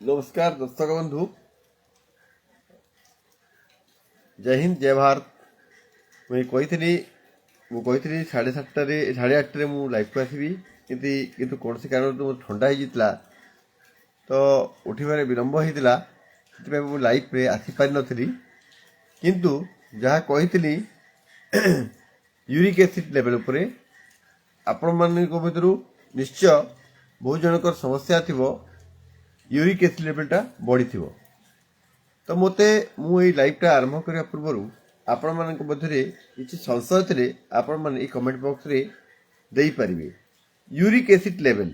नमस्कार दर्शक बंधु। जय हिंद जय भारत। मुझे कही 7:30 8:30 मु लाइव को आसबि किंतु कौन से कारण तो ठंडा हो तो उठिबारे विलंब होता से लाइव रे आसीपार नी किंतु जहाँ कही यूरिक एसिड लेवल उपर आपण मान भर निश्चय बहुत जनक समस्या थी यूरिक एसिड लेवलटा बढ़ी थी। तो मते मुझे लाइवटा आरंभ करने पूर्व आपण मान मध्य किसी संशय थे आपण मैंने कमेंट बॉक्स रे दे पारे। यूरिक एसिड लेवल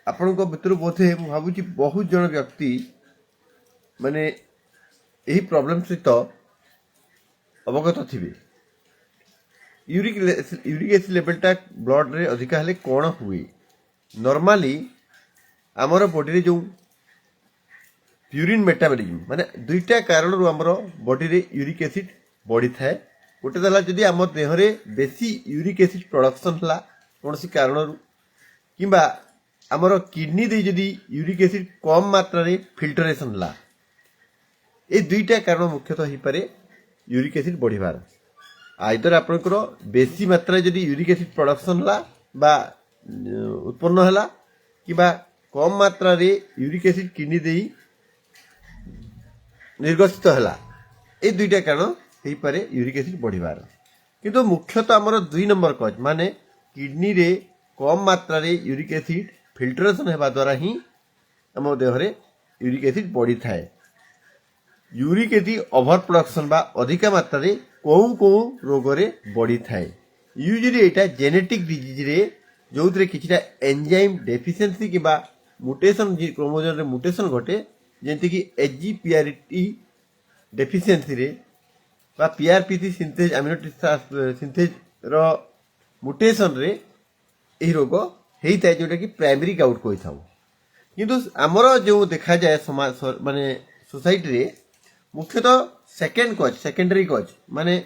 आपण भर बोधे मुझे भावुँ बहुत जन व्यक्ति माने यही प्रॉब्लम सहित अवगत थे। यूरिक एसिड लेवलटा ब्लड रे अधिका हेले कौन हुए नॉर्मली आमर बॉडी रे जो यूरिन मेटाबॉलिज्म माने दुईटा कारण आमर बॉडी रे यूरिक एसिड बढ़ी थाए। गोटे दला जदि आम देह रे बेसी यूरिक एसिड प्रोडक्शन हला कौन सी कारण किंबा आमर किडनी दे जदि यूरिक एसिड कम मात्रा रे फिल्टरेशन हला ए दुईटा कारण मुख्यतः हो पारे यूरिक एसिड बढ़िबार। आइदर आपनकर बेसी मात्रा जदि यूरिक एसिड प्रोडक्शन हला बा उत्पन्न हला किबा कम मात्रा रे यूरिक एसिड किडनी दे निर्गसित हला ए दुईटा कारण हो पारे यूरिक एसिड बढ़िबार। किंतु मुख्यतः आमर 2 नंबर कज माने किडनी रे कम मात्रा रे यूरिक एसिड फिल्टरेशन हेबा द्वारा ही आम देह रे यूरिक एसिड बढ़ी थाए। यूरिक एसिड ओवर प्रोडक्शन बा अधिका मात्रा रे कौ रोग रे बढ़ी थाए। यूजुअली एटा जेनेटिक डिजीज रे जो किछिटा एंजाइम डेफिशिएंसी किबा म्यूटेशन क्रोमोजोम रे म्यूटेशन घटे जेंति कि एचजीपीआरटी डेफिशिएंसी रे बा पीआरपीसी सिंथेज अमीनो सिंथेज रो म्यूटेशन रे एही रोग हेई थाए जोटा कि प्राइमरी गाउट कहि थाउ। किंतु हमर जो देखा जाए समाज माने सोसाइटी रे मुख्यतः सेकेंडरी कज माने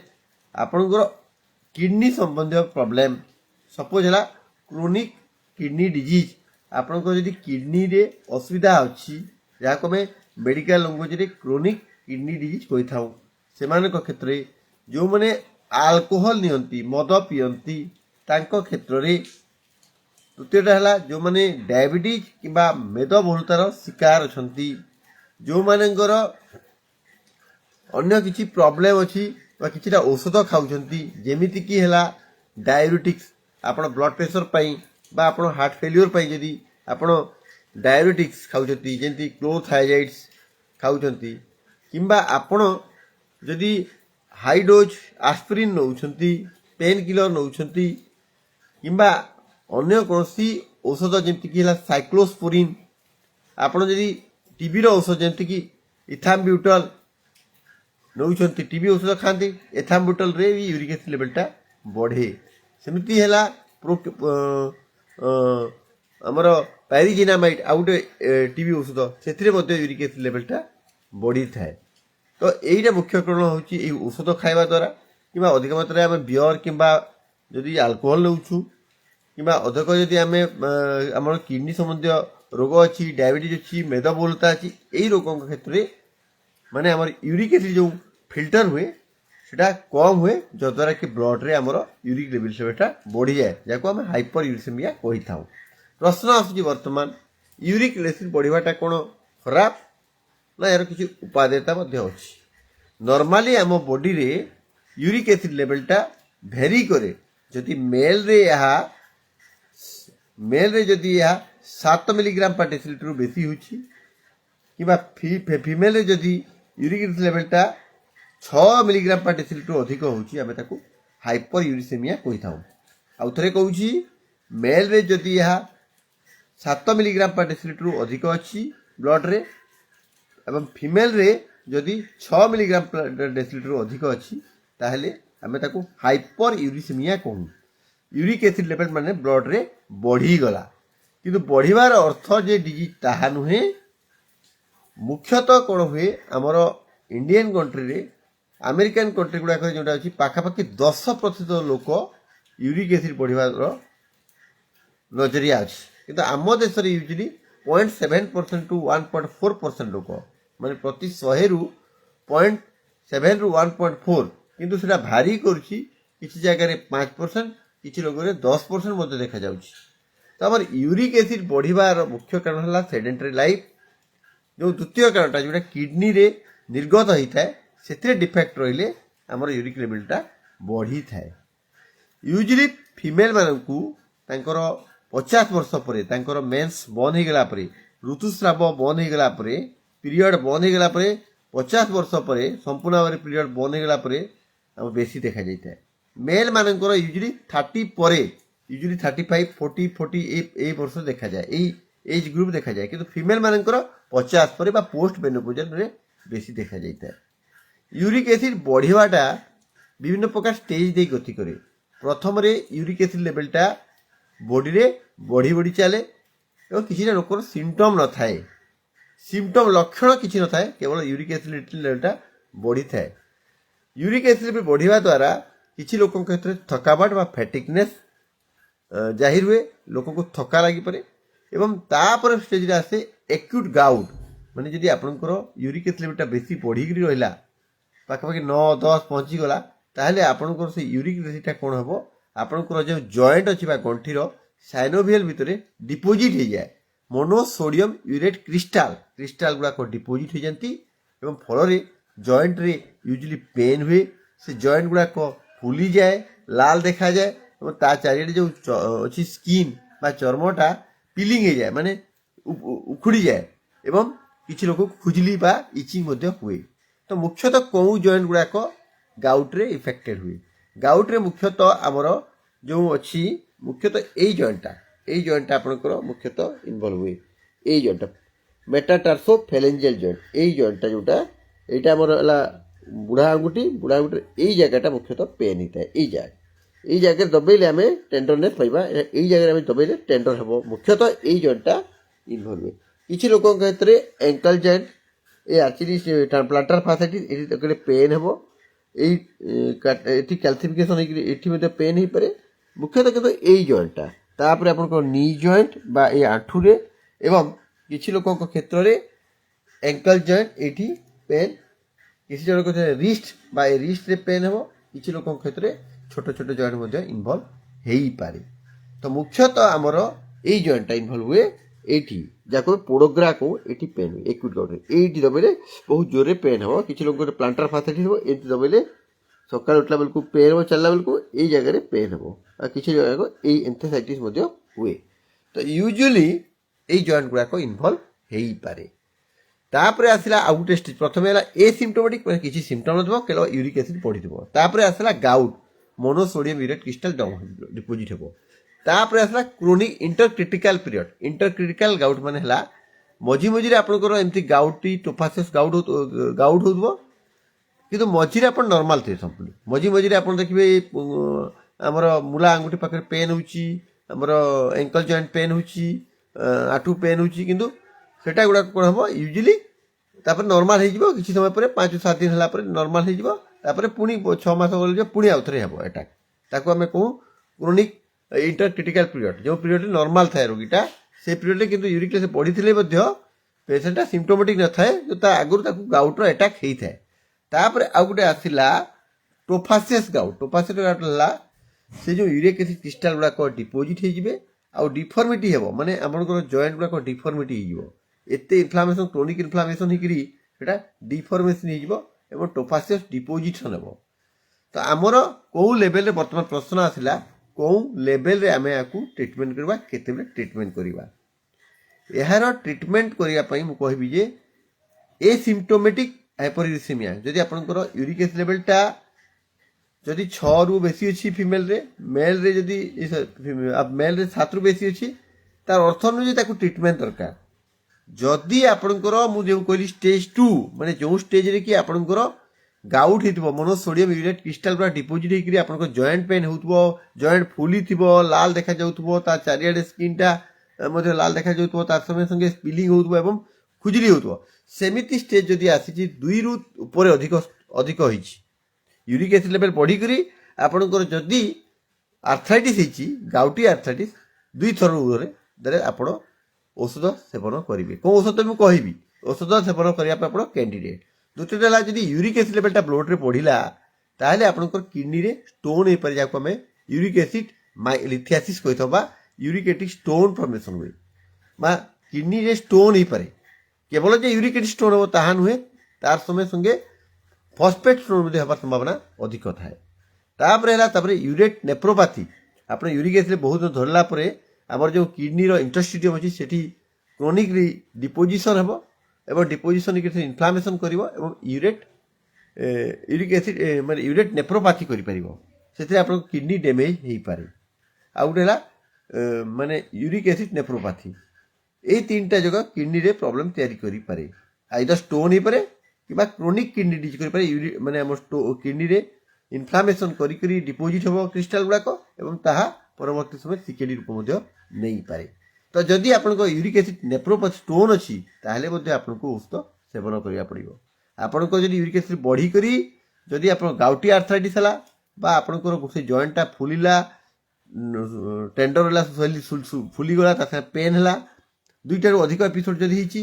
आपनकर किडनी संबंधी प्रॉब्लम सपोज हला क्रोनिक किडनी डिजीज आपनकर जदि किडनी रे असुविधा अछि जहाँ आम मेडिकल लैंग्वेज रे क्रोनिक किडनी डिजीज कहि थाउ सेमान क्षेत्र में जो मैंने अल्कोहल नियंती मद पियंती तांको क्षेत्र रे। तृतीयटा है जो मैंने डायबिटीज किंबा मेदबहुलतार शिकार अछंती जो मानकर अन्य किसी प्रॉब्लम अच्छी किछिटा औषध खाउछंती जेमिति कि हैला डायबिटिक्स आपण ब्लड प्रेशर पाई बा आपण हार्ट फेल्योर पाई जदि आपण डायबिटिक्स खाउछंती जेंति क्लोथाइजाइड्स खाउछंती किंबा आपण जदि हाई डोज एस्पिरिन नौछंती पेन किलर नौछंती किंबा अन्य कोनसी औषध जेंति कि हैला साइक्लोस्पोरिन आपण जदि टीबी रो औषध जेंति कि इथाम्ब्यूटल नौछंती टीबी औषध खाती एथाम्ब्यूटल रे भी यूरिक एसिड लेवलटा बढ़े। सेमती हैला हमर पैरिजिनामाइड आउ गोटे टीबी औषध से यूरिक एसिड लेवलटा बढ़ी थाए। तो यहीटा मुख्य कारण होची औषध खाइबा द्वारा किंबा अधिक मात्रा आम बियर किंबा जदि अल्कोहल नौछु किंबा अधिक जदि आम आम किडनी संबंधी रोग अच्छी डायबिटीज अच्छी मेदबहुलता अच्छी यही रोगों क्षेत्र में माने आम यूरिक एसिड जो फिल्टर हुए सेटा कम हुए जद्वारा कि ब्लड रे आमर यूरिक लेवलटा बढ़ी जाए जहाँ आम हाइपर यूरिसेमिया कही था। प्रश्न आसूँ वर्तमान यूरिक एसिड बढ़ाटा कौन खराब ना यार किसी उपादेयता अच्छी। नॉर्मली आम बॉडी रे यूरिक एसिड लेवलटा भेरी करे जदि मेल रे जदि यह 7 मिलीग्राम पर डेसिलिटर बेसी होची किबा फीमेल रे जदि यूरिक एसिड लेवलटा 6 मिलीग्राम पर डेसिलिटर अधिक होची आमे ताकू हाइपर यूरिसेमिया कहि थाउ। आउ थरे कहूची मेल रे जदि यह 7 मिलीग्राम पर डेसिलिटर अधिक अच्छी ब्लड रे एवं फीमेल रे जदि 6 मिलीग्राम पर डेसिलिटर अधिक अच्छी ताहले आमे ताकू हाइपर यूरिसेमिया कहू। यूरिक एसिड लेवल माने ब्लड रे बढ़ी गला किंतु बढ़िबार अर्थ जे डिजीज ताहा नुहे। मुख्यतः कौन हुए आमर इंडियन कंट्री रे अमेरिकन कंट्री गुड़ाक जोटा अच्छी पाखापाखि 10% लोक यूरिक एसिड बढ़िबार नजरिया अच्छी किंतु आम देश यूजुअली 0.7% ଟୁ 1.4% ଲୋକ, ମାନେ ପ୍ରତି 100ରୁ 0.7 ରୁ 1.4, କିନ୍ତୁ ସେଟା ଭାରି କରୁଛି। କିଛି ଜାଗାରେ 5%, କିଛି ରୋଗରେ 10% ମଧ୍ୟ ଦେଖାଯାଉଛି। ତ ଆମର ୟୁରିକ୍ ଏସିଡ୍ ବଢ଼ିବାର ମୁଖ୍ୟ କାରଣ ହେଲା ସେଡେଣ୍ଟାରୀ ଲାଇଫ୍। ଯେଉଁ ଦ୍ୱିତୀୟ କାରଣଟା ଯେଉଁଟା କିଡନୀରେ ନିର୍ଗତ ହୋଇଥାଏ, ସେଥିରେ ଡିଫେକ୍ଟ ରହିଲେ ଆମର ୟୁରିକ୍ ଲେଭେଲଟା ବଢ଼ିଥାଏ। ୟୁଜୁଆଲି ଫିମେଲ୍ ମାନଙ୍କୁ ତାଙ୍କର 50 ବର୍ଷ ପରେ, ତାଙ୍କର ମେନ୍ସ ବନ୍ଦ ହେଇଗଲା ପରେ, ଋତୁସ୍ରାବ ବନ୍ଦ ହେଇଗଲା ପରେ, ପିରିୟଡ଼ ବନ୍ଦ ହେଇଗଲା ପରେ, 50 ବର୍ଷ ପରେ ସମ୍ପୂର୍ଣ୍ଣ ଭାବରେ ପିରିୟଡ଼ ବନ୍ଦ ହେଇଗଲା ପରେ ଆମର ବେଶୀ ଦେଖାଯାଇଥାଏ। ମେଲ୍ ମାନଙ୍କର ୟୁଜୁଆଲି 30 ପରେ, ୟୁଜୁଆଲି 35, 40 ଏଇ ବର୍ଷ ଦେଖାଯାଏ, ଏଇ ଏଜ୍ ଗ୍ରୁପ୍ ଦେଖାଯାଏ। କିନ୍ତୁ ଫିମେଲ୍ ମାନଙ୍କର 50 ପରେ ବା ପୋଷ୍ଟ ମେନୋପୋଜରେ ବେଶୀ ଦେଖାଯାଇଥାଏ। ୟୁରିକ୍ ଏସିଡ୍ ବଢ଼ିବାଟା ବିଭିନ୍ନ ପ୍ରକାର ଷ୍ଟେଜ୍ ଦେଇ ଗତି କରେ। ପ୍ରଥମରେ ୟୁରିକ୍ ଏସିଡ୍ ଲେଭେଲଟା ବଡ଼ିରେ ବଢ଼ି ବଢ଼ି ଚାଲେ ଏବଂ କିଛିଟା ଲୋକର ସିମ୍ପଟମ୍ ନଥାଏ, ଲକ୍ଷଣ କିଛି ନଥାଏ, କେବଳ ୟୁରିକ୍ ଏସିଡ୍ ଲେଭେଲଟା ବଢ଼ିଥାଏ। ୟୁରିକ୍ ଏସିଡ୍ ଲେଭେଲ ବଢ଼ିବା ଦ୍ୱାରା କିଛି ଲୋକଙ୍କ କ୍ଷେତ୍ରରେ ଥକାବଟ ବା ଫ୍ୟାଟିକନେସ୍ ଜାହିର ହୁଏ, ଲୋକଙ୍କୁ ଥକା ଲାଗିପାରେ। ଏବଂ ତାପରେ ଷ୍ଟେଜ୍ରେ ଆସେ ଏକ୍ୟୁଟ୍ ଗାଉଟ୍, ମାନେ ଯଦି ଆପଣଙ୍କର ୟୁରିକ୍ ଏସିଡ୍ ଲେଭେଲଟା ବେଶୀ ବଢ଼ିକିରି ରହିଲା, ପାଖାପାଖି 9-10 ପହଞ୍ଚିଗଲା, ତାହେଲେ ଆପଣଙ୍କର ସେ ୟୁରିକ୍ ଏସିଡ୍ଟା କ'ଣ ହେବ, ଆପଣଙ୍କର ଯେଉଁ ଜଏଣ୍ଟ ଅଛି ବା ଗଣ୍ଠିର ସାଇନୋଭିଏଲ ଭିତରେ ଡିପୋଜିଟ୍ ହେଇଯାଏ। ମୋନୋସୋଡ଼ିୟମ ୟୁରେଟ୍ କ୍ରିଷ୍ଟାଲ ଗୁଡ଼ାକ ଡିପୋଜିଟ୍ ହେଇଯାନ୍ତି ଏବଂ ଫଳରେ ଜଏଣ୍ଟରେ ୟୁଜୁଆଲି ପେନ୍ ହୁଏ। ସେ ଜଏଣ୍ଟ ଗୁଡ଼ାକ ଫୁଲିଯାଏ, ଲାଲ ଦେଖାଯାଏ ଏବଂ ତା ଚାରିଆଡ଼େ ଯେଉଁ ଅଛି ସ୍କିନ୍ ବା ଚର୍ମଟା ପିଲିଂ ହେଇଯାଏ, ମାନେ ଉଖୁଡ଼ିଯାଏ ଏବଂ କିଛି ଲୋକକୁ ଖୁଜିଲି ବା ଇଚିଂ ମଧ୍ୟ ହୁଏ। ତ ମୁଖ୍ୟତଃ କେଉଁ ଜଏଣ୍ଟ ଗୁଡ଼ାକ ଗାଉଟ୍ରେ ଇଫେକ୍ଟେଡ୍ ହୁଏ? ଗାଉଟ୍ରେ ମୁଖ୍ୟତଃ ଆମର ଯେଉଁ ଅଛି, ମୁଖ୍ୟତଃ ଏଇ ଜଏଣ୍ଟଟା ଆପଣଙ୍କର ମୁଖ୍ୟତଃ ଇନଭଲ୍ଭ ହୁଏ। ଏଇ ଜଏଣ୍ଟଟା ମେଟାଟାର୍ସୋ ଫେଲେଞ୍ଜିଆଲ ଜଏଣ୍ଟ, ଏଇ ଜଏଣ୍ଟଟା ଯେଉଁଟା, ଏଇଟା ଆମର ହେଲା ବୁଢ଼ା ଆଙ୍ଗୁଠିରେ ଏଇ ଜାଗାଟା ମୁଖ୍ୟତଃ ପେନ୍ ହେଇଥାଏ। ଏଇ ଜାଗାରେ ଦବେଇଲେ ଆମେ ଟେଣ୍ଡରନେସ୍ ପାଇବା, ଏଇ ଜାଗାରେ ଆମେ ଦବେଇଲେ ଟେଣ୍ଡର ହେବ। ମୁଖ୍ୟତଃ ଏଇ ଜଏଣ୍ଟଟା ଇନଭଲ୍ଭ ହୁଏ। କିଛି ଲୋକଙ୍କ କ୍ଷେତ୍ରରେ ଏଙ୍କଲ ଜଏଣ୍ଟ, ଏ ଆକ୍ଚୁଆଲି ପ୍ଲାଣ୍ଟାର ଫାସାଇଟିସ୍, ଏଠି ଗୋଟେ ପେନ୍ ହେବ, ଏଠି କ୍ୟାଲସିଫିକେସନ୍ ହେଇକିରି ଏଠି ମଧ୍ୟ ପେନ୍ ହେଇପାରେ। ମୁଖ୍ୟତଃ କିନ୍ତୁ ଏଇ ଜଏଣ୍ଟଟା। ତାପରେ ଆପଣଙ୍କର ନି ଜଏଣ୍ଟ ବା ଏଇ ଆଣ୍ଠୁରେ, ଏବଂ କିଛି ଲୋକଙ୍କ କ୍ଷେତ୍ରରେ ଏଙ୍କଲ ଜଏଣ୍ଟ, ଏଇଠି ପେନ୍। କିଛି ଜଣଙ୍କ କ୍ଷେତ୍ରରେ ରିଷ୍ଟ ବା ଏ ରିଷ୍ଟରେ ପେନ୍ ହେବ। କିଛି ଲୋକଙ୍କ କ୍ଷେତ୍ରରେ ଛୋଟ ଛୋଟ ଜଏଣ୍ଟ ମଧ୍ୟ ଇନଭଲ୍ଭ ହେଇପାରେ। ତ ମୁଖ୍ୟତଃ ଆମର ଏଇ ଜଏଣ୍ଟଟା ଇନଭଲ୍ଭ ହୁଏ ଏଇଠି, ଯାହାକୁ ପୋଡ଼ଗ୍ରା କହୁ। ଏଇଠି ପେନ୍ ହୁଏ ଏକ୍ୟୁଟ୍ ଗାଉଟ୍ରେ, ଏଇଠି ଦବେଇଲେ ବହୁତ ଜୋରରେ ପେନ୍ ହେବ। କିଛି ଲୋକଙ୍କର ପ୍ଲାଣ୍ଟାର ଫାସାଇଟିସ୍ ହେବ, ଏଇଠି ଦବେଇଲେ ସକାଳୁ ଉଠିଲା ବେଳକୁ ପେନ୍ ହେବ, ଚାଲିଲା ବେଳକୁ ଏଇ ଜାଗାରେ ପେନ୍ ହେବ। ଆଉ କିଛି ଜାଗାକୁ ଏଇ ଏନ୍ଥେସାଇଟିସ୍ ମଧ୍ୟ ହୁଏ। ତ ୟୁଜୁଆଲି ଏଇ ଜଏଣ୍ଟ ଗୁଡ଼ାକ ଇନଭଲ୍ଭ ହେଇପାରେ। ତାପରେ ଆସିଲା ଆଉ ଗୋଟେ ଷ୍ଟେଜ୍। ପ୍ରଥମେ ହେଲା ଏସିମ୍ପଟୋମାଟିକ୍, ମାନେ କିଛି ସିମ୍ପଟମ୍ ନଥିବ, କେବଳ ୟୁରିକ୍ ଏସିଡ୍ ବଢ଼ିଥିବ। ତାପରେ ଆସିଲା ଗାଉଟ୍, ମୋନୋସୋଡ଼ିୟମ ୟୁରେଟ୍ କ୍ରିଷ୍ଟାଲ ଡିପୋଜିଟ୍ ହେବ। ତାପରେ ଆସିଲା କ୍ରୋନିକ୍ ଇଣ୍ଟରକ୍ରିଟିକାଲ ପିରିୟଡ଼। ଇଣ୍ଟରକ୍ରିଟିକାଲ ଗାଉଟ୍ ମାନେ ହେଲା ମଝିରେ ଆପଣଙ୍କର ଏମିତି ଗାଉଟି ଟୋଫାସିୟସ୍ ଗାଉଟ୍ ହେଉଥିବ, କିନ୍ତୁ ମଝିରେ ଆପଣ ନର୍ମାଲ ଥିବେ ସମ୍ପୂର୍ଣ୍ଣ। ମଝିରେ ଆପଣ ଦେଖିବେ ଆମର ମୂଳା ଆଙ୍ଗୁଠି ପାଖରେ ପେନ୍ ହେଉଛି, ଆମର ଏଙ୍କଲ ଜଏଣ୍ଟ ପେନ୍ ହେଉଛି, ଆଣ୍ଠୁ ପେନ୍ ହେଉଛି, କିନ୍ତୁ ସେଟା ଗୁଡ଼ାକ କ'ଣ ହେବ, ୟୁଜୁଆଲି ତାପରେ ନର୍ମାଲ ହେଇଯିବ। କିଛି ସମୟ ପରେ 5-7 ଦିନ ହେଲା ପରେ ନର୍ମାଲ ହେଇଯିବ। ତାପରେ ପୁଣି 6 ମାସ ଗଲେ ପୁଣି ଆଉଥରେ ହେବ ଆଟାକ୍। ତାକୁ ଆମେ କହୁ କ୍ରୋନିକ୍ ଇଣ୍ଟରକ୍ରିଟିକାଲ ପିରିୟଡ଼। ଯେଉଁ ପିରିୟଡ଼ରେ ନର୍ମାଲ ଥାଏ ରୋଗୀଟା, ସେ ପିରିୟଡ଼ରେ କିନ୍ତୁ ୟୁରିକ୍ ଏସିଡ୍ ବଢ଼ିଥିଲେ ମଧ୍ୟ ପେସେଣ୍ଟଟା ସିମ୍ପଟୋମାଟିକ୍ ନଥାଏ, ତା ଆଗରୁ ତାକୁ ଗାଉଟ୍ର ଆଟାକ୍ ହେଇଥାଏ। ତାପରେ ଆଉ ଗୋଟେ ଆସିଲା ଟୋଫାସିୟସ୍ ଗାଉଟ୍। ଟୋଫାସିୟସ୍ ଗାଉଟ୍ ହେଲା ସେ ଯେଉଁ ୟୁରିକ୍ ଏସିଡ୍ କ୍ରିଷ୍ଟାଲ ଗୁଡ଼ାକ ଡିପୋଜିଟ୍ ହେଇଯିବେ ଆଉ ଡିଫର୍ମିଟି ହେବ, ମାନେ ଆପଣଙ୍କର ଜଏଣ୍ଟ ଗୁଡ଼ାକ ଡିଫର୍ମିଟି ହେଇଯିବ। ଏତେ ଇନଫ୍ଲାମେସନ୍, କ୍ରୋନିକ୍ ଇନଫ୍ଲାମେସନ୍ ହେଇକିରି ସେଟା ଡିଫର୍ମେସନ୍ ହେଇଯିବ ଏବଂ ଟୋଫାସିୟସ୍ ଡିପୋଜିସନ୍ ହେବ। ତ ଆମର କେଉଁ ଲେଭେଲରେ, ବର୍ତ୍ତମାନ ପ୍ରଶ୍ନ ଆସିଲା କେଉଁ ଲେଭେଲରେ ଆମେ ଏହାକୁ ଟ୍ରିଟମେଣ୍ଟ କରିବା, କେତେବେଳେ ଟ୍ରିଟମେଣ୍ଟ କରିବା? ଏହାର ଟ୍ରିଟମେଣ୍ଟ କରିବା ପାଇଁ ମୁଁ କହିବି ଯେ ଏସିମ୍ପଟୋମାଟିକ୍ ହାଇପରୟୁରିସେମିଆ, ଯଦି ଆପଣଙ୍କର ୟୁରିକ୍ ଏସିଡ୍ ଲେଭେଲଟା ଯଦି 6ରୁ ବେଶୀ ଅଛି ଫିମେଲରେ, ମେଲରେ ଯଦି 7ରୁ ବେଶୀ ଅଛି, ତାର ଅର୍ଥ ନୁହେଁ ଯେ ତାକୁ ଟ୍ରିଟମେଣ୍ଟ ଦରକାର। ଯଦି ଆପଣଙ୍କର, ମୁଁ ଯେଉଁ କହିଲି ଷ୍ଟେଜ୍ 2, ମାନେ ଯେଉଁ ଷ୍ଟେଜ୍ରେ କି ଆପଣଙ୍କର ଗାଉଟ୍ ହେଇଥିବ, ମୋନୋସୋଡ଼ିୟମ ୟୁରେଟ୍ କ୍ରିଷ୍ଟାଲ ଗୁଡ଼ା ଡିପୋଜିଟ୍ ହେଇକରି ଆପଣଙ୍କର ଜଏଣ୍ଟ ପେନ୍ ହେଉଥିବ, ଜଏଣ୍ଟ ଫୁଲିଥିବ, ଲାଲ ଦେଖାଯାଉଥିବ, ତା ଚାରିଆଡ଼େ ସ୍କିନ୍ଟା ମଧ୍ୟ ଲାଲ ଦେଖାଯାଉଥିବ, ତାର ସଙ୍ଗେ ସଙ୍ଗେ ସ୍ପିଲିଂ ହେଉଥିବ ଏବଂ ଖୁଜିଲି ହେଉଥିବ, ସେମିତି ଷ୍ଟେଜ୍ ଯଦି ଆସିଛି, 2ରୁ ଉପରେ ଅଧିକ ହେଇଛି, ୟୁରିକ୍ ଏସିଡ୍ ଲେଭେଲ ବଢ଼ିକରି ଆପଣଙ୍କର ଯଦି ଆର୍ଥ୍ରାଇଟିସ୍ ହେଇଛି, ଗାଉଟି ଆର୍ଥ୍ରାଇଟିସ୍ 2 ଥର ଉପରେ, ଦେଲେ ଆପଣ ଔଷଧ ସେବନ କରିବେ। କେଉଁ ଔଷଧ ମୁଁ କହିବି, ଔଷଧ ସେବନ କରିବା ପାଇଁ ଆପଣ କ୍ୟାଣ୍ଡିଡେଟ୍। ଦ୍ୱିତୀୟଟା ହେଲା ଯଦି ୟୁରିକ୍ ଏସିଡ୍ ଲେଭେଲଟା ବ୍ଲଡ୍ରେ ବଢ଼ିଲା ତାହେଲେ ଆପଣଙ୍କର କିଡନୀରେ ଷ୍ଟୋନ୍ ହେଇପାରେ, ଯାହାକୁ ଆମେ ୟୁରିକ୍ ଏସିଡ୍ ଲିଥିଆସିସ୍ କହିଥାଉ ବା ୟୁରିକ୍ ଏସିଡ୍ ଷ୍ଟୋନ୍ ଫର୍ମେସନ୍ ହୁଏ ବା କିଡନୀରେ ଷ୍ଟୋନ୍ ହେଇପାରେ। କେବଳ ଯେ ୟୁରିକ୍ ଏସିଡ୍ ଷ୍ଟୋନ୍ ହେବ ତାହା ନୁହେଁ, ତାର ସଙ୍ଗେ ସଙ୍ଗେ ଫସ୍ଫେଟ୍ ଷ୍ଟୋନ୍ ମଧ୍ୟ ହେବାର ସମ୍ଭାବନା ଅଧିକ ଥାଏ। ତାପରେ ୟୁରେଟ୍ ନେପ୍ରୋପାଥି। ଆପଣ ୟୁରିକ୍ ଏସିଡ୍ ବହୁତ ଧରିଲା ପରେ ଆମର ଯେଉଁ କିଡନୀର ଇଣ୍ଟରଷ୍ଟିଡିୟମ୍ ଅଛି ସେଠି କ୍ରୋନିକଲି ଡିପୋଜିସନ୍ ହେବ ଏବଂ ଡିପୋଜିସନ୍ ଇନଫ୍ଲାମେସନ୍ କରିବ ଏବଂ ୟୁରିକ୍ ଏସିଡ୍ ମାନେ ୟୁରେଟ୍ ନେପ୍ରୋପାଥି କରିପାରିବ। ସେଥିରେ ଆପଣଙ୍କ କିଡନୀ ଡ୍ୟାମେଜ୍ ହେଇପାରେ। ଆଉ ଗୋଟେ ହେଲା ମାନେ ୟୁରିକ୍ ଏସିଡ୍ ନେପ୍ରୋପାଥି। ଏଇ ତିନିଟା ଯାକ କିଡନୀରେ ପ୍ରୋବ୍ଲେମ୍ ତିଆରି କରିପାରେ। ଆଇଦର ଷ୍ଟୋନ୍ ହେଇପାରେ କିମ୍ବା କ୍ରୋନିକ୍ କିଡନୀ ଡିଜିଜ୍ କରିପାରେ। ମାନେ ଆମ କିଡନୀରେ ଇନଫ୍ଲାମେସନ୍ କରିକରି ଡିପୋଜିଟ୍ ହେବ କ୍ରିଷ୍ଟାଲ ଗୁଡ଼ାକ ଏବଂ ତାହା ପରବର୍ତ୍ତୀ ସମୟରେ ସିକେଡି ରୂପ ମଧ୍ୟ ନେଇପାରେ। ତ ଯଦି ଆପଣଙ୍କ ୟୁରିକ୍ ଏସିଡ୍ ନେପ୍ରୋପାଥି ଷ୍ଟୋନ୍ ଅଛି ତାହେଲେ ମଧ୍ୟ ଆପଣଙ୍କୁ ଔଷଧ ସେବନ କରିବାକୁ ପଡ଼ିବ। ଆପଣଙ୍କ ଯଦି ୟୁରିକ୍ ଏସିଡ୍ ବଢ଼ିକରି ଯଦି ଆପଣ ଗାଉଟି ଆର୍ଥରାଇଟିସ୍ ହେଲା ବା ଆପଣଙ୍କର ସେ ଜଏଣ୍ଟଟା ଫୁଲିଲା, ଟେଣ୍ଡର ହେଲା, ଫୁଲିଗଲା, ତା ସାଙ୍ଗେ ପେନ୍ ହେଲା, ଦୁଇଟାରୁ ଅଧିକ ଏପିସୋଡ୍ ଯଦି ହେଇଛି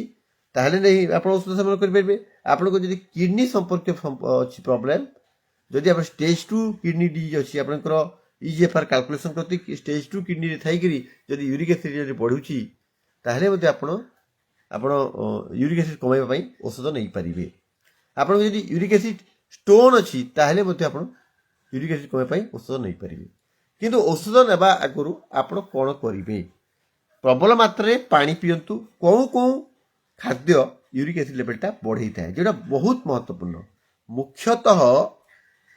ତାହେଲେ ନେଇ ଆପଣ ଔଷଧ ସେବନ କରିପାରିବେ। ଆପଣଙ୍କ ଯଦି କିଡନୀ ସମ୍ପର୍କୀୟ ଅଛି ପ୍ରୋବ୍ଲେମ୍, ଯଦି ଆପଣ ଷ୍ଟେଜ୍ 2 କିଡନୀ ଡିଜିଜ୍ ଅଛି, ଆପଣଙ୍କର ଇଜିଏଫ୍ଆର୍ କାଲକୁଲେସନ୍ ପ୍ରତି ଷ୍ଟେଜ୍ 2 କିଡନୀରେ ଥାଇକରି ଯଦି ୟୁରିକ୍ ଏସିଡ୍ ଯଦି ବଢ଼ୁଛି ତାହେଲେ ମଧ୍ୟ ଆପଣ ୟୁରିକ୍ ଏସିଡ୍ କମାଇବା ପାଇଁ ଔଷଧ ନେଇପାରିବେ। ଆପଣଙ୍କ ଯଦି ୟୁରିକ୍ ଏସିଡ୍ ଷ୍ଟୋନ୍ ଅଛି ତାହେଲେ ମଧ୍ୟ ଆପଣ ୟୁରିକ୍ ଏସିଡ୍ କମାଇବା ପାଇଁ ଔଷଧ ନେଇପାରିବେ। କିନ୍ତୁ ଔଷଧ ନେବା ଆଗରୁ ଆପଣ କ'ଣ କରିବେ? ପ୍ରବଳ ମାତ୍ରାରେ ପାଣି ପିଅନ୍ତୁ। କେଉଁ ଖାଦ୍ୟ ୟୁରିକ୍ ଏସିଡ୍ ଲେଭେଲଟା ବଢ଼େଇଥାଏ, ଯେଉଁଟା ବହୁତ ମହତ୍ତ୍ୱପୂର୍ଣ୍ଣ। ମୁଖ୍ୟତଃ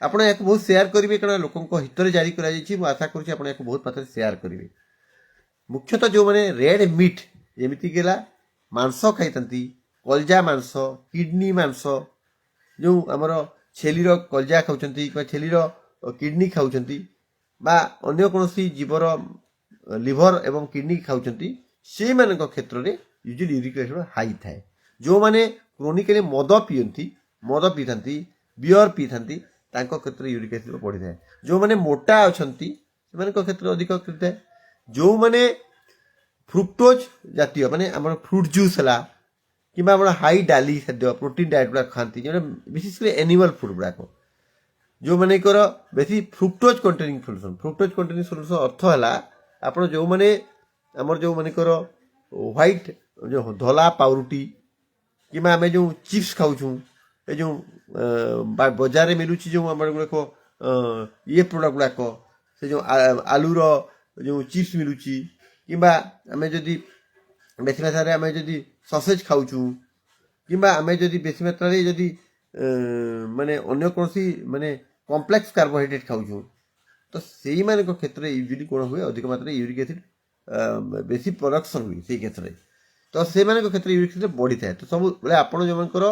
ଆପଣ ଏହାକୁ ବହୁତ ସେୟାର କରିବେ, କାରଣ ଲୋକଙ୍କ ହିତରେ ଜାରି କରାଯାଇଛି। ମୁଁ ଆଶା କରୁଛି ଆପଣ ଏହାକୁ ବହୁତ ମାତ୍ରାରେ ସେୟାର କରିବେ। ମୁଖ୍ୟତଃ ଯେଉଁମାନେ ରେଡ୍ ମିଟ୍ ଯେମିତିକି ହେଲା ମାଂସ ଖାଇଥାନ୍ତି, କଲଜା ମାଂସ, କିଡନୀ ମାଂସ, ଯେଉଁ ଆମର ଛେଳିର କଲଜା ଖାଉଛନ୍ତି କିମ୍ବା ଛେଳିର କିଡନୀ ଖାଉଛନ୍ତି ବା ଅନ୍ୟ କୌଣସି ଜୀବର ଲିଭର ଏବଂ କିଡନୀ ଖାଉଛନ୍ତି, ସେଇମାନଙ୍କ କ୍ଷେତ୍ରରେ ୟୁଜୁଆଲି ୟୁରିକ୍ ଏସିଡ୍ ହାଇ ଥାଏ। ଯେଉଁମାନେ କ୍ରୋନିକାଲି ମଦ ପିଇଥାନ୍ତି, ବିୟର ପିଇଥାନ୍ତି, ତାଙ୍କ କ୍ଷେତ୍ରରେ ୟୁରିକ୍ ଏସିଡ୍ ବଢ଼ିଥାଏ। ଯେଉଁମାନେ ମୋଟା ଅଛନ୍ତି ସେମାନଙ୍କ କ୍ଷେତ୍ରରେ ଅଧିକ କରିଥାଏ। ଯେଉଁମାନେ ଫ୍ରୁକ୍ଟୋଜ୍ ଜାତୀୟ ମାନେ ଆମର ଫ୍ରୁଟ୍ ଜୁସ୍ ହେଲା କିମ୍ବା ଆମର ହାଇ ଡାଲି ଖାଦ୍ୟ ପ୍ରୋଟିନ୍ ଡାଏଟ୍ ଗୁଡ଼ାକ ଖାଆନ୍ତି, ଯେଉଁଟା ବିଶେଷ କରି ଆନିମାଲ୍ ଫୁଡ୍ ଗୁଡ଼ାକ, ଯେଉଁମାନଙ୍କର ବେଶୀ ଫ୍ରୁକ୍ଟୋଜ୍ କଣ୍ଟେନିଂ ସଲ୍ୟୁସନ୍ ଅର୍ଥ ହେଲା ଆପଣ ଯେଉଁମାନେ ଆମର ଯେଉଁମାନଙ୍କର ହ୍ୱାଇଟ୍ ଯେଉଁ ଧଳା ପାଉରୁଟି କିମ୍ବା ଆମେ ଯେଉଁ ଚିପ୍ସ ଖାଉଛୁ, ଏ ଯେଉଁ ବଜାରରେ ମିଳୁଛି ଯେଉଁ ଆମର ଗୁଡ଼ାକ ପ୍ରଡ଼କ୍ଟ ଗୁଡ଼ାକ, ସେ ଯେଉଁ ଆଲୁର ଯେଉଁ ଚିପ୍ସ ମିଳୁଛି କିମ୍ବା ଆମେ ଯଦି ବେଶୀ ମାତ୍ରାରେ ଆମେ ଯଦି ସସେଜ୍ ଖାଉଛୁ କିମ୍ବା ଆମେ ଯଦି ବେଶୀ ମାତ୍ରାରେ ଯଦି ମାନେ ଅନ୍ୟ କୌଣସି ମାନେ କମ୍ପ୍ଲେକ୍ସ କାର୍ବୋହାଇଡ୍ରେଟ୍ ଖାଉଛୁ, ତ ସେଇମାନଙ୍କ କ୍ଷେତ୍ରରେ ୟୁଜୁଆଲି କ'ଣ ହୁଏ, ଅଧିକ ମାତ୍ରାରେ ୟୁରିକ୍ ଏସିଡ୍ ବେଶୀ ପ୍ରଡକ୍ସନ୍ ହୁଏ ସେଇ କ୍ଷେତ୍ରରେ। ତ ସେମାନଙ୍କ କ୍ଷେତ୍ରରେ ୟୁରିକ୍ ଏସିଡ୍ ବଢ଼ିଥାଏ। ତ ସବୁବେଳେ ଆପଣ ଯେଉଁମାନଙ୍କର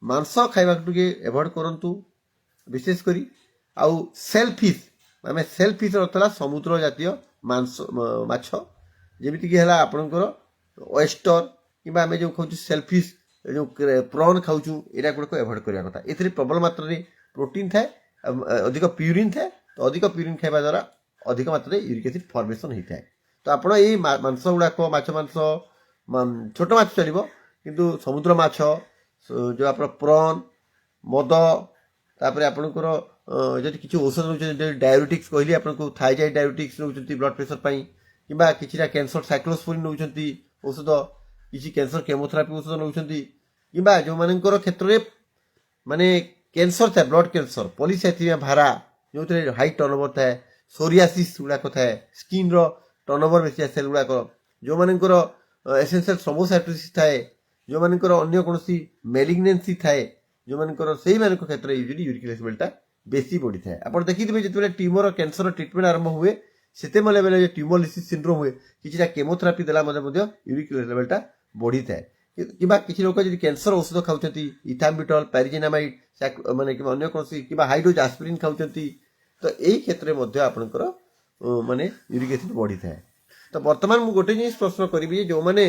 ମାଂସ ଖାଇବାକୁ ଟିକେ ଆଭଏଡ୍ କରନ୍ତୁ ବିଶେଷ କରି। ଆଉ ସେଲ୍ ଫିସ୍ ଅର୍ଥ ହେଲା ସମୁଦ୍ର ଜାତୀୟ ମାଛ, ଯେମିତିକି ହେଲା ଆପଣଙ୍କର ଓଏଷ୍ଟର କିମ୍ବା ଆମେ ଯେଉଁ ଖାଉଛୁ ସେଲ୍ଫିସ୍, ଯେଉଁ ପ୍ରନ୍ ଖାଉଛୁ, ଏଇଟା ଗୁଡ଼ାକ ଆଭଏଡ୍ କରିବା କଥା। ଏଥିରେ ପ୍ରବଳ ମାତ୍ରାରେ ପ୍ରୋଟିନ୍ ଥାଏ, ଅଧିକ ପ୍ୟୁରିନ୍ ଥାଏ। ତ ଅଧିକ ପ୍ୟୁରିନ୍ ଖାଇବା ଦ୍ୱାରା ଅଧିକ ମାତ୍ରାରେ ୟୁରିକ୍ ଏସିଡ୍ ଫର୍ମେସନ୍ ହେଇଥାଏ। ତ ଆପଣ ଏଇ ମାଂସ ଗୁଡ଼ାକ, ମାଛ ମାଂସ, ଛୋଟ ମାଛ ଚଳିବ, କିନ୍ତୁ ସମୁଦ୍ର ମାଛ, ଯେଉଁ ଆପଣ ପ୍ରନ୍, ମଦ, ତାପରେ ଆପଣଙ୍କର ଯଦି କିଛି ଔଷଧ ନେଉଛନ୍ତି, ଡାଇବେଟିକ୍ସ କହିଲି ଆପଣଙ୍କୁ, ଥାଇରଏଡ୍ ଡାଇବେଟିକ୍ସ ନେଉଛନ୍ତି ବ୍ଲଡ୍ ପ୍ରେସର ପାଇଁ, କିମ୍ବା କିଛିଟା କ୍ୟାନ୍ସର ସାଇକ୍ଲୋସ୍ପୋରିନ୍ ନେଉଛନ୍ତି ଔଷଧ, କିଛି କ୍ୟାନ୍ସର କେମୋଥେରାପି ଔଷଧ ନେଉଛନ୍ତି, କିମ୍ବା ଯେଉଁମାନଙ୍କର କ୍ଷେତ୍ରରେ ମାନେ କ୍ୟାନ୍ସର ଥାଏ, ବ୍ଲଡ୍ କ୍ୟାନ୍ସର, ପଲିସାଇଥିମିଆ ଭାରା, ଯେଉଁଥିରେ ହାଇ ଟର୍ନଓଭର ଥାଏ, ସୋରିଆସିସ୍ ଗୁଡ଼ାକ ଥାଏ, ସ୍କିନ୍ର ଟର୍ନଓଭର ବେଶୀ ସେଲ୍ ଗୁଡ଼ାକ, ଯେଉଁମାନଙ୍କର ଏସେନ୍ସିଆଲ୍ ଥ୍ରୋମ୍ବୋସାଇଟୋସିସ୍ ଥାଏ, ଯେଉଁମାନଙ୍କର ଅନ୍ୟ କୌଣସି ମେଲିଗ୍ନେନ୍ସି ଥାଏ, ଯେଉଁମାନଙ୍କର ସେଇମାନଙ୍କ କ୍ଷେତ୍ରରେ ୟୁଜୁଆଲି ୟୁରିକ୍ ଏସିଡ୍ ଲେଭେଲଟା ବେଶୀ ବଢ଼ିଥାଏ। ଆପଣ ଦେଖିଥିବେ ଯେତେବେଳେ ଟ୍ୟୁମର କ୍ୟାନ୍ସର ଟ୍ରିଟମେଣ୍ଟ ଆରମ୍ଭ ହୁଏ, ସେତେବେଳେ ଟ୍ୟୁମର ଲିସିସ୍ ସିଣ୍ଡ୍ରୋମ୍ ହୁଏ, କିଛିଟା କେମୋଥେରାପି ଦେଲା ମଧ୍ୟ ୟୁରିକ୍ ଲେଭେଲଟା ବଢ଼ିଥାଏ। କିମ୍ବା କିଛି ଲୋକ ଯଦି କ୍ୟାନ୍ସର ଔଷଧ ଖାଉଛନ୍ତି, ଇଥାମ୍ବିଟଲ୍, ପ୍ୟାରିଜିନାମାଇଡ୍, ମାନେ କିମ୍ବା ଅନ୍ୟ କୌଣସି କିମ୍ବା ହାଇଡ୍ରୋଜ୍ ଆସ୍ପିରିନ୍ ଖାଉଛନ୍ତି, ତ ଏଇ କ୍ଷେତ୍ରରେ ମଧ୍ୟ ଆପଣଙ୍କର ମାନେ ୟୁରିକ୍ ଏସିଡ୍ ବଢ଼ିଥାଏ। ତ ବର୍ତ୍ତମାନ ମୁଁ ଗୋଟେ ଜିନିଷ ପ୍ରଶ୍ନ କରିବି, ଯେଉଁମାନେ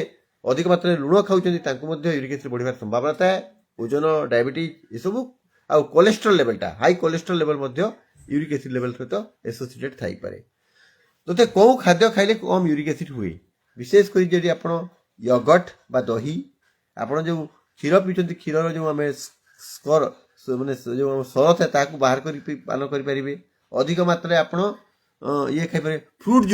ଅଧିକ ମାତ୍ରାରେ ଲୁଣ ଖାଉଛନ୍ତି ତାଙ୍କୁ ମଧ୍ୟ ୟୁରିକ୍ ଏସିଡ୍ ବଢ଼ିବାର ସମ୍ଭାବନା ଥାଏ। ଓଜନ, ଡାଇବେଟିସ୍ ଏସବୁ, ଆଉ କୋଲେଷ୍ଟ୍ରଲ୍ ଲେଭେଲଟା, ହାଇ କୋଲେଷ୍ଟ୍ରଲ୍ ଲେଭେଲ ମଧ୍ୟ ୟୁରିକ୍ ଏସିଡ୍ ଲେଭେଲ ସହିତ ଆସୋସିଏଟେଡ୍ ଥାଇପାରେ। ତୋତେ କେଉଁ ଖାଦ୍ୟ ଖାଇଲେ କମ୍ ୟୁରିକ୍ ଏସିଡ୍ ହୁଏ? ବିଶେଷ କରି ଯଦି ଆପଣ ୟୋଗର୍ଟ ବା ଦହି, ଆପଣ ଯେଉଁ କ୍ଷୀର ପିଉଛନ୍ତି କ୍ଷୀରର ଯେଉଁ ଆମେ ସ୍କର ମାନେ ଯେଉଁ ସର ଥାଏ ତାହାକୁ ବାହାର କରି ପାନ କରିପାରିବେ। ଅଧିକ ମାତ୍ରାରେ ଆପଣ ଇଏ ଖାଇପାରିବେ ଫ୍ରୁଟ୍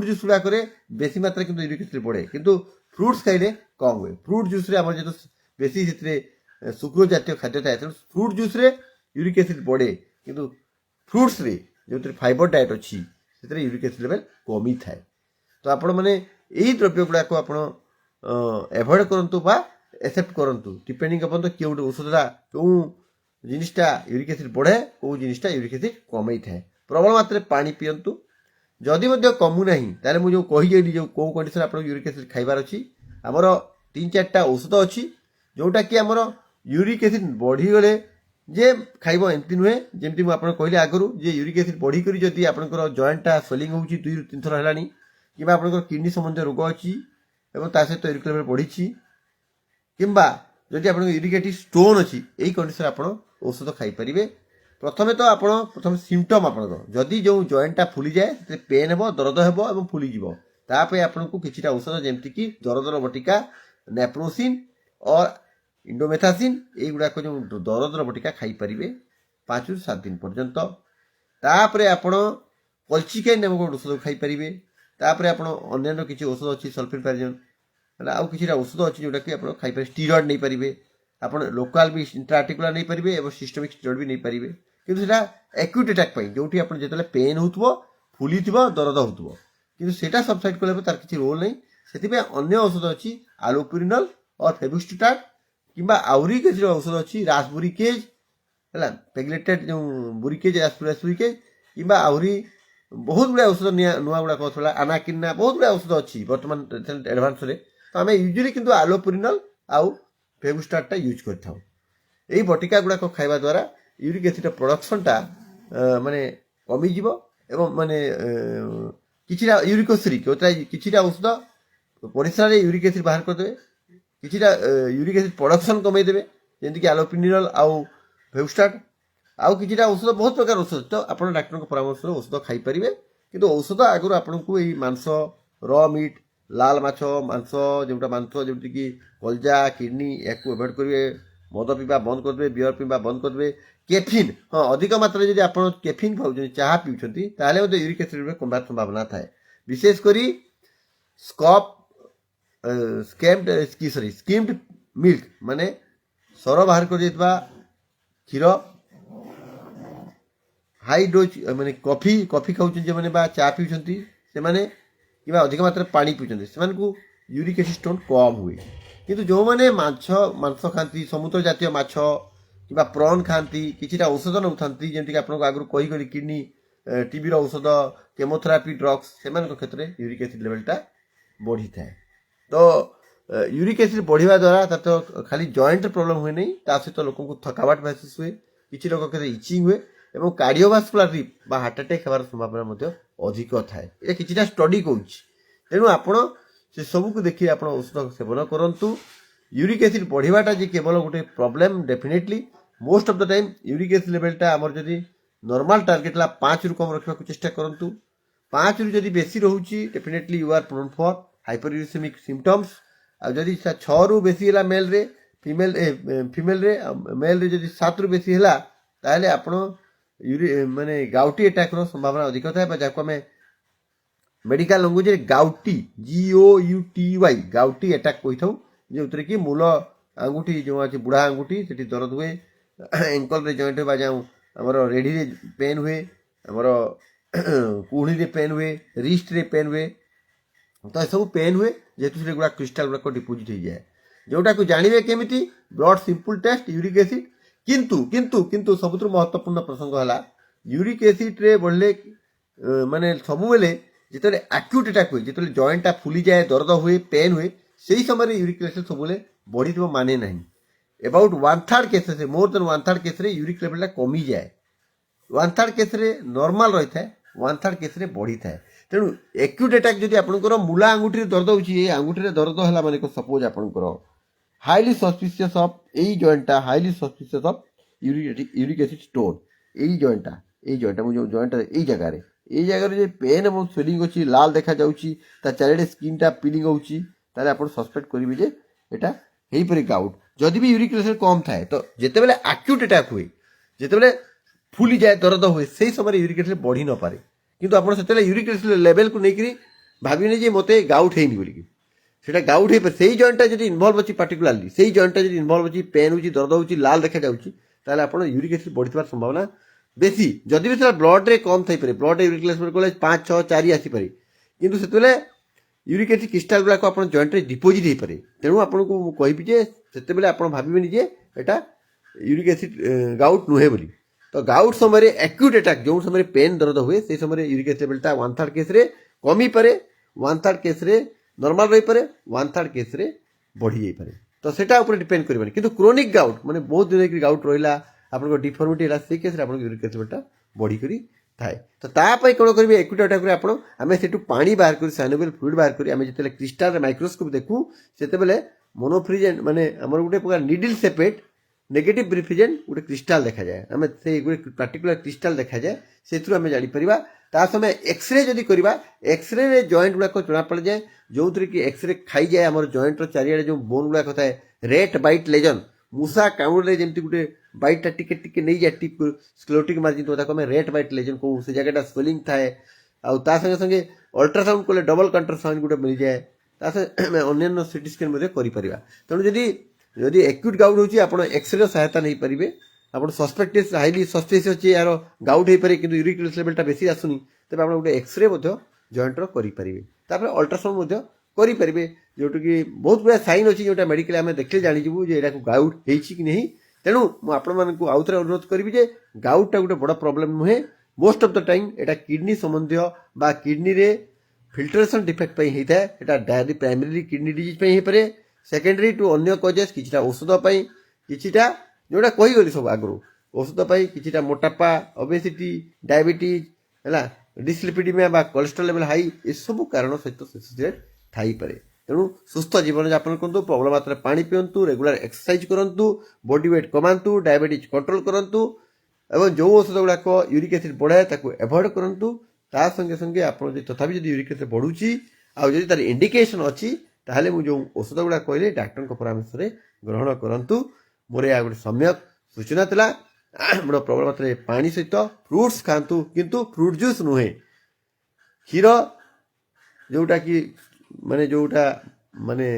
ଜୁସ୍ ଗୁଡ଼ାକରେ ବେଶୀ ମାତ୍ରାରେ କିନ୍ତୁ ୟୁରିକ୍ ଏସିଡ୍ ବଢ଼େ, କିନ୍ତୁ ଫ୍ରୁଟ୍ସ ଖାଇଲେ କମ୍ ହୁଏ। ଫ୍ରୁଟ୍ ଜୁସ୍ରେ ଆମର ଯେହେତୁ ବେଶୀ ସେଥିରେ ସୁକ୍ରୋଜ ଜାତୀୟ ଖାଦ୍ୟ ଥାଏ, ତେଣୁ ଫ୍ରୁଟ୍ ଜୁସ୍ରେ ୟୁରିକ୍ ଏସିଡ୍ ବଢ଼େ, କିନ୍ତୁ ଫ୍ରୁଟ୍ସରେ ଯେଉଁଥିରେ ଫାଇବର ଡାଏଟ୍ ଅଛି ସେଥିରେ ୟୁରିକ୍ ଏସିଡ୍ ଲେଭେଲ୍ କମିଥାଏ। ତ ଆପଣମାନେ ଏହି ଦ୍ରବ୍ୟ ଗୁଡ଼ାକ ଆପଣ ଏଭଏଡ଼ କରନ୍ତୁ ବା एक्सेप्ट କରନ୍ତୁ, डिपेंडिंग अपन तो किए गोटे औषधटा केउँ जिनिसटा यूरिक एसिड बढ़े केउँ जिनिसटा यूरिक एसिड कमई थाए। प्रबल मात्रा पानी पियंतु, जदि मध्य कमु नाही ताले मु जो कहि जेली जो को कंडीशन आपन यूरिक एसिड खाइबार अछि, हमर 3-4टा औषध अछि जोटा कि हमर यूरिक एसिड बढ़ी गले जे खाइबो एमति नुहे। जेमति मु आपन कहले आगरु जे यूरिक एसिड बढ़ी करी जदि आपनकर जॉइंटटा स्वेलिंग होउची 2-3 थर हलानी, किबा आपनकर किडनी संबंधी रोग अछि एवं ता सहित यूरिक लेवल बढ़ीची, किंबा जदि आपन यूरिक एसिड स्टोन अछि एई कंडीशन आपन औषध खाइ परिबे। प्रथमे तो आपन प्रथम सिम्पटम आपन जदि जो जॉइंटटा फुली जाए ते पेन हेबो, दर्द हेबो एवं फुली जिवो, तापे आपन को किछिटा औषध जेमति कि दर्दर बटिका नेप्रोसिन और इंडोमेथासिन एई गुडा को जो दर्दर बटिका खाइ परिबे 5 ରୁ 7 दिन पर्यंत। तापरे आपन कल्चिकाइन नामक औषध खाइ परिबे। तापरे आपन अन्य किछि औषध अछि सल्फेनफायरिन आउ किछिटा औषध अछि जोटा कि आपन खाइ परिबे। स्टेरॉइड नै परिबे, आपन लोकल भी इंट्राआर्टिकुलर नै परिबे एवं सिस्टमिक स्टेरॉइड भी नै परिबे, किंतु सेटा एक्यूट अटैक पई जोटी आपन जेतले पेन होतबो, फुली थिबो, दर्द होतबो, किंतु सेटा सबसाइड करले तार किछि रोल नै। सेति पे अन्य औषध अछि आलोपुरिनल और फेविस्टिटाट, किंबा आउरी किछि औषध अछि रासबुरिकेज हला पेगलेटेड जो बुरिकेज रासबुरिकेज, किंबा आउरी बहुत गुडा औषध नुआ गुडा कहथला अनाकिना, बहुत गुडा औषध अछि वर्तमान एडवांस रे। तो आम यूजुअली किंतु आलोपुरिनल आउ फेविस्टाटा यूज करथाउ। एई बटिका गुडा को खाइबा द्वारा यूरिक एसिड प्रोडक्शनटा माने कमी जिवो एवं माने किछिटा यूरिकोसिरिक किछिटा औषध परिसर रे यूरिक एसिड बाहर कर देबे, किछिटा यूरिक एसिड प्रोडक्शन कमै देबे जेंति कि आलोपुरिनल आउ फेविस्टाट, आउ किछिटा औषध बहुत प्रकार औषध तो आपण डॉक्टर को परामर्श रे औषध खाइ परिबे। किंतु औषध आगु आपण को एई मांस रॉ मीट लाल माछ मांस जोटा मांस जेमति कि कलजा किडनी याकू अवॉइड करिवे, मद पीवा बंद कर देबे, बियर पीवा बंद कर देबे। कैफिन अधिक मात्रा जदि आपण कैफिन खाउछन चाहा पिउछंती ताले ओदे यूरिक एसिड रे कमबार संभावना थाए। विशेष करी स्किम्ड मिल्क माने सर बाहर कर देतबा क्षीर, हाई डोज माने कॉफी खाउछन जे माने बा चा पिउछंती से माने किबा अधिक मात्रा पानी पिउछंती सेमान को यूरिक एसिड स्टोन कम हुए। किंतु जो माने मांस खाती समुद्र जातीय माछ किबा प्रॉन खाती किछिटा औषध नउथांती जेमति कि आपन को आगु कहि गली किडनी टीबी रो औषध केमोथेरापी ड्रग्स सेमान को क्षेत्र में यूरिक एसिड लेवलटा बढ़ी थाए। तो यूरिक एसिड बढ़िया द्वारा तो खाली जॉइंट प्रॉब्लम हुए नहीं, ता सहित लोक को थकावट महसूस हुए, किछि लोक के इचिंग हुए एवं कार्डियोवास्कुलर रिप बा हार्ट अटैक हेबार संभावना मध्ये अधिक थाए। ए किछिटा स्टडी कहूछि, तेणु आपण से सब को देखिए आप औषध सेवन करंतु। यूरिक एसिड बढ़ियाटा जे केवल गोटे problem, definitely most of the time uric acid लेवलटा आमर जदि नॉर्मल टार्गेट ला 5 रु कम रखा चेष्टा करंतु। 5 रु जदि बेसी रहउची definitely you are prone for hyperuricemic symptoms. आ जदि 6 रु बेसी हला मेल रे फीमेल रे मेल रे जदि 7 रु बेसी हला ताले आपण माने गाउटी अटैक रो संभावना अधिक थाए, जाको हमें मेडिकल लैंग्वेज गाउटी GOUTY गाउटी अटैक कही था, जो कि मूल आंगुठी जो अच्छे बुढ़ा आंगुठी से दर्द हुए, एंकल रे जॉइंट हुआ जाऊँ आमर रेढ़ी रे पेन हुए, आमर कुहड़ी रे पेन हुए, रिस्ट रे पेन हुए, तो सब पेन हुए जेहेतु से गुड़ा क्रिस्टाल गुड़ाक डिपोजिट हो जाए, जोटा को जानवे केमिति blood simple test uric acid. किंतु किंतु किंतु सबुठ महत्वपूर्ण प्रसंग है यूरिक एसिड रे बढ़ले माने सबु बेले जिते एक्यूट अटैक हुए, जिते जॉइंटा फुली जाए, दर्द हुए, पेन हुए, से समय यूरिक एसिड सब बढ़ी माने नहीं। About 1/3 case more than 1/3 case uric level कमी जाए, 1/3 केस नॉर्मल रही है, 1/3 केस बढ़ी थाए। तेणु एक्यूट अटैक जदि आपंकर मूला आंगुठी दर्द होची, आंगुठी दर्द है माने सपोज आपंकर हाईली सस्पिशियस ऑफ यही जॉइंटा highly suspicious of uric acid stone, यही जॉइंटा मुझे जॉइंटा यही जगह रे, ये जगह रे पेन और स्वेलिंग अच्छी लाल देखा जाउची, ता चारिडे स्किन टा पीलिंग होची, ताले आपण सस्पेक्ट करिवे जे एटा हेई परि गाउट जदि भी यूरिक एसिड कम थाए तो जेतेबेले एक्यूट अटैक हुए जेतेबेले फुली जाए दर्द हुए सेही समय यूरिक एसिड बढ़ी न पारे किंतु आपण सेतेले यूरिक एसिड लेवल को नेकरी भाबिने जे मते गाउट हेइनी बोली सेटा गाउट हे पर सेही जॉइंटटा जदि इन्वॉल्व अछि पर्टिकुलरली सेही जॉइंटटा जदि इन्वॉल्व अछि पेन होछि दर्द होछि लाल देखा जाउछि ताले आपण यूरिक एसिड बढ़िथिबार संभावना बेसी जदि भी सेटा ब्लड रे कम थाई पारे ब्लड यूरिक एसिड कोले 5 6 4 आसी पारे किंतु सेतेले यूरिक एसिड क्रिस्टाल गुला को आपण जॉइंट रे डिपोजिट हे पारे तेनु आपण को कहबी जे सेतेबेले आपण भाबिबेनी जे एटा यूरिक एसिड गाउट नुहे बोली तो गाउट समय एक्यूट अटैक जो समय पेन दर्द हुए से समय यूरिक एसिड लेवलटा 1/3 केस रे कमी पारे 1/3 केस रे नॉर्मल रही पारे 1/3 केस रे बढ़ी जाई पारे तो सेटा ऊपर डिपेंड करबनी किंतु क्रोनिक गाउट माने बहुत दिन की गाउट रहिला आपन को डिफॉर्मिटी हला से केस रे आपन यूरिक एसिड लेवलटा बढ़ी करी थाए तो ता पई कोन करबे एक्यूट अटैक रे आपन हमें सेटू पानी बाहर करी साइनोवियल फ्लूइड बाहर करी हमें जते क्रिस्टल रे माइक्रोस्कोप देखू सेते बेले मोनोफ्रिजेंट माने हमर गुटे प्रकार नीडल सेपेट नेगेटिव रिफ्रिजेंट गोटे क्रिस्टाल देखा जाए आम से गोटे पार्टिकुलर क्रिस्टाल देखा जाए से आम जापर ता समय एक्सरे जदि करवा एक्सरे रे जॉइंट गुड़ाक जना पड़ जाए जो थी कि एक्सरे खाई जाए आम जॉइंट चारिड़े जो बोन गुड़ाक थाए रेट बाइट लेजन मूषा कामुड़े जमी गोटे बाइटा टिके नहीं जाए टिप स्क्लेरोटिक मार्जिन आम रेट बाइट लेजन कहूँ से जगह स्वेलिंग थाए आ संगे संगे अल्ट्रासाउंड कले डबल कंट्रासाउंड गोटे मिल जाए अन्य सीटी स्कैन कर तेणु जदि एक्यूट गाउट होची आपण एक्सरे सहायता नहीं पारिबे आपण सस्पेक्टेड हाईली सस्पेशियस अछि यार गाउट हे पारे किंतु यूरिक एसिड लेवलटा बेसी आसुनी तबे आपण गोटे एक्सरे मध्य जॉइंट रो करि पारिबे तापर अल्ट्रासाउंड मध्य करि पारिबे जोटो कि बहुत बड़ा साइन अछि जोटा मेडिकल आमे देखले जानि जिवु जे एटा को गाउट हेछि कि नहीं तेणु मु आपण मानकु आउथरे अनुरोध करबी जे गाउटटा गोटे बड़ प्रॉब्लम नुहे most of the time Etah kidney संबंधी बा किडनी रे फिल्ट्रेशन डिफेक्ट पई हेता एटा डायरी प्राइमरी किडनी डिजीज पई हे पारे सेकेंडरी टू अन्य कजेस किछिटा औषध पाई किछिटा जोटा कही गली सब आगु औषध पाई किछिटा मोटापा ओबेसिटी डायबिटीज हैला डिस्लिपिडिमिया बा कोलेस्ट्रॉल लेवल हाई ए सब कारण सहित एसोसिएट थाई पारे तेणु सुस्थ जीवन यापन करंतु प्रबल मात्रा पानी पियंतु रेगुलर एक्सरसाइज करंतु बॉडी वेट कमांतु डायबिटीज कंट्रोल करंतु एवं जो औषध गुड़ाक यूरिक एसिड बढ़ाए ताको एवॉइड करंतु ता संगे संगे आपण जे तथापि जदि यूरिक एसिड बढ़ुची आ जदि तार इंडिकेशन अछि ताहले मु जो औषध गुड़ा कहले डाक्टर को परामर्श रे ग्रहण करंतु मोर या गोटे सम्यक सूचना थिला मोर प्रबल मात्रा पानी सहित फ्रूट्स खांतु किंतु फ्रूट जूस नुहे क्षीर जोटा कि माने जोटा माने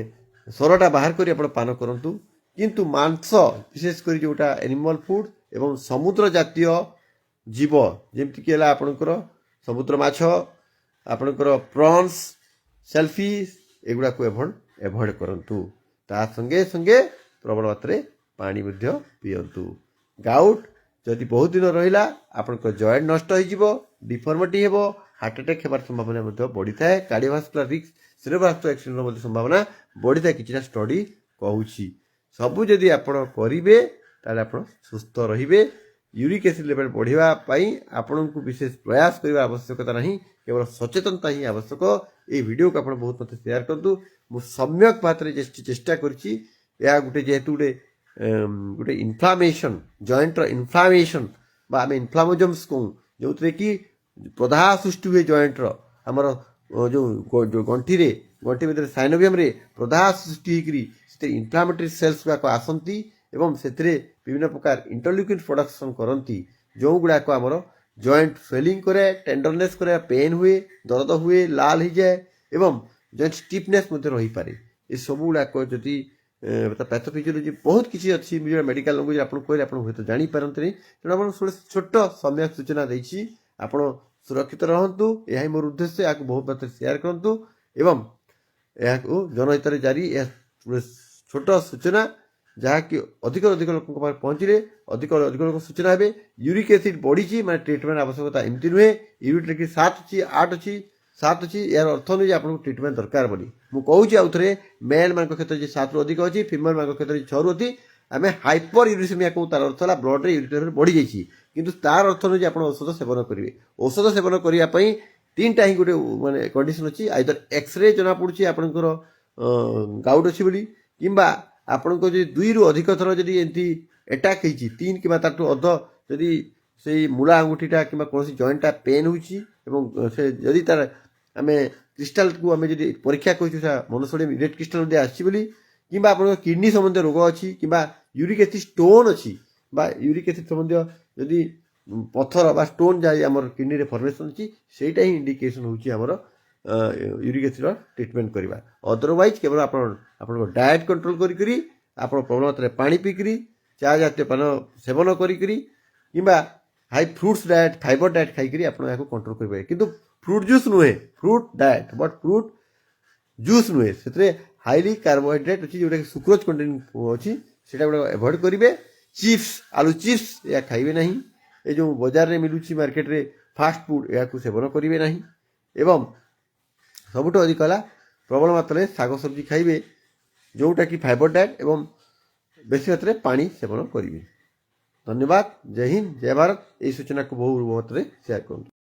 सरटा बाहर करी आपण पान करंतु किंतु मांस विशेष करी जोटा एनिमल फूड एवं समुद्र जातीय जीव जेमति कि हला आपनकर समुद्र माछ आपनकर प्रॉन्स सेलफिश एगुड़ा को एवॉइड करंतु ता संगे संगे प्रबल मात्रा पानी मध्य पियंतु गाउट जदि बहुत दिन रहिला आपनकर जॉइंट नष्ट होई जिवो डिफॉर्मिटी हेबो हार्ट अटैक हेबार संभावना मध्य बढ़ी थाए कार्डियोवास्कुलर रिस्क सेरेब्रोवास्कुलर एक्सीडेंट मध्य संभावना बढ़ी थाए किछिटा स्टडी कहूची सबु जदि आपण करिवे ताले आपण सुस्थ रहिबे यूरिक एसिड लेवल बढ़िया आपण को विशेष प्रयास करने आवश्यकता नहीं केवल सचेतनता ही आवश्यक ये वीडियो को आप बहुत मत शेयर करूँ मु सम्यक मात्रा चेष्टा करी गोटे जेहेतु गोटे इनफ्लामेशन जॉइंट इनफ्लामेशन आम इनफ्लामोजम्स कहूँ जो थे कि प्रदाह सृष्टि हुए जॉइंट आमर जो गंठी भर साइनोवियम रे प्रदाह सृष्टि होकर इनफ्लामेटरी सेल्स गुड़ाक आसती एवं से विभिन्न प्रकार इंटरल्यूकिन प्रोडक्शन करती जो गुड़ाक आमर जॉइंट स्वेलिंग करे टेंडरनेस करे पेन हुए दर्द हुए लाल हो जाए एवं जॉइंट स्टिफनेस रही पारे ये सब गुड़ाक जदि पैथोफिजियोलॉजी बहुत किसी अच्छी मेडिकल लैंग्वेज आप कहले आप हूँ जानी पारते तेणु आप छोट सम्यक सूचना देती आप सुरक्षित रहतु यह मोर उद्देश्य या बहुत मात्रा शेयर करूँ एवं यह जनहित जारी छोट सूचना जहाँकि अधिक अधिक लोक पहुँचले अधिक अधिक लोक सूचना हे यूरिक एसिड बढ़ी माने ट्रिटमेंट आवश्यकता एमती नुहे यूरिक कि 7 अच्छी 8 अच्छी 7 अच्छी यार अर्थ नुहे आपको ट्रिटमेंट दरकार बोली मु कहूँ आउ थे मेल मान क्षेत्र में 7 रु अधिक अच्छी फिमेल मान क्षेत्र में 6 रु अच्छी आम हाइपर यूरिसेमिया कहूँ तार अर्थ है ब्लड रे यूरिक लेवल बढ़ी जाइए किंतु तार अर्थ नुहे आप औषध सेवन करेंगे औषध सेवन करने 3टा ही गोटे माने कंडीशन अच्छी आइदर एक्सरे जना पड़ी आपंकर गाउट अच्छी बोली किंबा आपण को जो 2 रु अधिक थर जदि एमती अटैक होती 3 कि अध जदि से मूला अंगुठीटा कि कौन जॉइंटा पेन होती जदि तार आम କ୍ରିଷ୍ଟାଲକୁ ଆମେ ଯଦି ପରୀକ୍ଷା କରୁଛୁ ମୋନୋସୋଡ଼ିୟମ୍ ରେଡ୍ କ୍ରିଷ୍ଟାଲ ଯଦି ଆସିଛି ବୋଲି କିମ୍ବା ଆପଣଙ୍କ କିଡନୀ ସମ୍ବନ୍ଧୀୟ ରୋଗ ଅଛି କିମ୍ବା ୟୁରିକ୍ ଏସିଡ୍ ଷ୍ଟୋନ୍ ଅଛି ବା ୟୁରିକ୍ ଏସିଡ୍ ସମ୍ବନ୍ଧୀୟ ଯଦି ପଥର ବା ଷ୍ଟୋନ୍ ଯାଇ ଆମର କିଡନୀରେ ଫର୍ମେସନ୍ ଅଛି ସେଇଟା ହିଁ ଇଣ୍ଡିକେସନ୍ ହେଉଛି ଆମର ୟୁରିକ୍ ଏସିଡ୍ର ଟ୍ରିଟମେଣ୍ଟ କରିବା। ଅଦରୱାଇଜ୍ କେବଳ ଆପଣଙ୍କ ଡାଏଟ୍ କଣ୍ଟ୍ରୋଲ କରିକିରି ଆପଣ ପ୍ରବଳ ମାତ୍ରାରେ ପାଣି ପିଇକିରି ଚା ଜାତୀୟ ପାନ ସେବନ କରିକିରି କିମ୍ବା high fruits diet fibre diet ଖାଇକିରି ଆପଣ ଏହାକୁ କଣ୍ଟ୍ରୋଲ କରିପାରିବେ। କିନ୍ତୁ ଫ୍ରୁଟ୍ ଜୁସ୍ ନୁହେଁ, fruit diet but fruit juice ନୁହେଁ, ସେଥିରେ ହାଇଲି କାର୍ବୋହାଇଡ୍ରେଟ୍ ଅଛି ଯେଉଁଟାକି ସୁକ୍ରୋଜ୍ କଣ୍ଟେଣ୍ଟ ଅଛି, ସେଇଟା ଗୁଡ଼ାକ ଆଭଏଡ଼ କରିବେ। ଚିପ୍ସ ଆଳୁ ଚିପ୍ସ ଏହା ଖାଇବେ ନାହିଁ। ଏ ଯେଉଁ ବଜାରରେ ମିଳୁଛି ମାର୍କେଟରେ ଫାଷ୍ଟ ଫୁଡ଼୍ ଏହାକୁ ସେବନ କରିବେ ନାହିଁ। ଏବଂ ସବୁଠୁ ଅଧିକ ହେଲା ପ୍ରବଳ ମାତ୍ରାରେ ଶାଗ ସବଜି ଖାଇବେ ଯେଉଁଟାକି ଫାଇବର ଡାଏଟ୍ ଏବଂ ବେଶୀ ମାତ୍ରାରେ ପାଣି ସେବନ କରିବେ। ଧନ୍ୟବାଦ। ଜୟ ହିନ୍ଦ, ଜୟ ଭାରତ। ଏହି ସୂଚନାକୁ ବହୁ ମାତ୍ରାରେ ସେୟାର କରନ୍ତୁ।